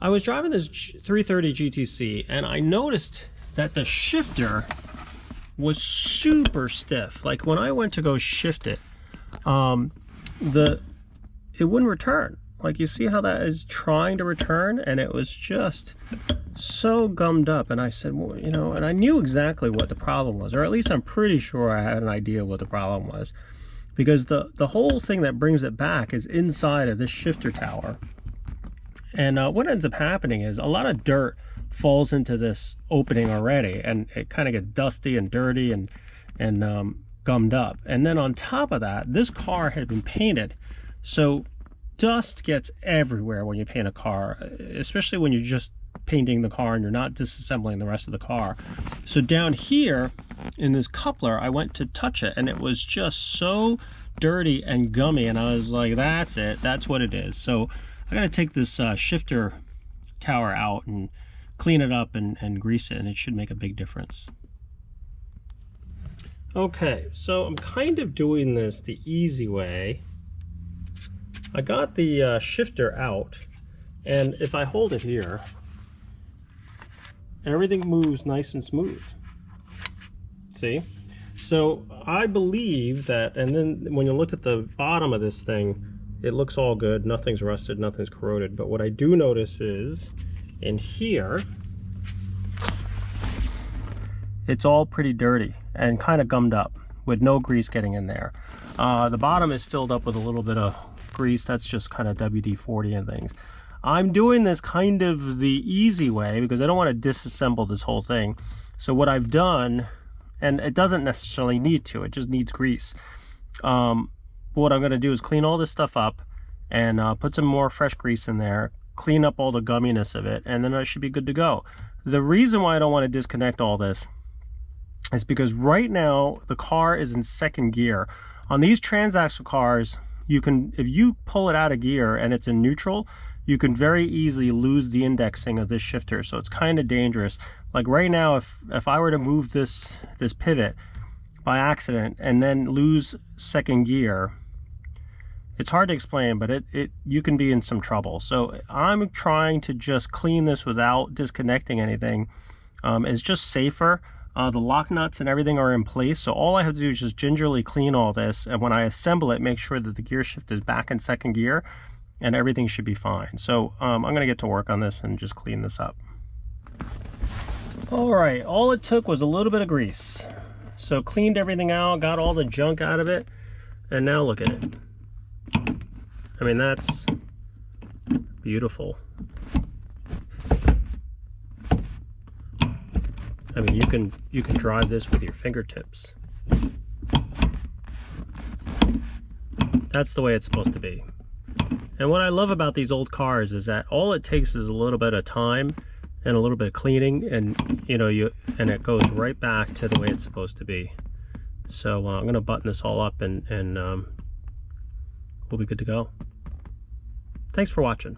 I was driving this 330 GTC and I noticed that the shifter was super stiff. Like when I went to go shift it, it wouldn't return. Like you see how that is trying to return, and it was just so gummed up. And I said, well, you know, and I knew exactly what the problem was, or at least I'm pretty sure I had an idea what the problem was, because the whole thing that brings it back is inside of this shifter tower. And what ends up happening is a lot of dirt falls into this opening already, and it kind of gets dusty and dirty and gummed up. And then on top of that, this car had been painted, so dust gets everywhere when you paint a car, especially when you're just painting the car and you're not disassembling the rest of the car. So down here in this coupler, I went to touch it and it was just so dirty and gummy, and I was like, that's it, that's what it is. So I gotta take this shifter tower out and clean it up and grease it, and it should make a big difference. Okay, so I'm kind of doing this the easy way. I got the shifter out, and if I hold it here, everything moves nice and smooth. See? So I believe that, and then when you look at the bottom of this thing, it looks all good, nothing's rusted, nothing's corroded. But what I do notice is, in here, it's all pretty dirty and kind of gummed up with no grease getting in there. The bottom is filled up with a little bit of grease. That's just kind of WD-40 and things. I'm doing this kind of the easy way because I don't want to disassemble this whole thing. So what I've done, and it doesn't necessarily need to, it just needs grease. What I'm going to do is clean all this stuff up and put some more fresh grease in there, clean up all the gumminess of it, and then it should be good to go. The reason why I don't want to disconnect all this is because right now the car is in second gear. On these transaxle cars, you can, if you pull it out of gear and it's in neutral, you can very easily lose the indexing of this shifter. So it's kind of dangerous. Like right now, if I were to move this pivot by accident and then lose second gear, it's hard to explain, but you can be in some trouble. So I'm trying to just clean this without disconnecting anything. It's just safer. The lock nuts and everything are in place, so all I have to do is just gingerly clean all this, and when I assemble it, make sure that the gear shift is back in second gear, and everything should be fine. So I'm gonna get to work on this and just clean this up. All right, all it took was a little bit of grease. So cleaned everything out, got all the junk out of it, and now look at it. I mean, that's beautiful. I mean, you can drive this with your fingertips. That's the way it's supposed to be. And what I love about these old cars is that all it takes is a little bit of time and a little bit of cleaning, and and it goes right back to the way it's supposed to be. So I'm gonna button this all up and we'll be good to go. Thanks for watching.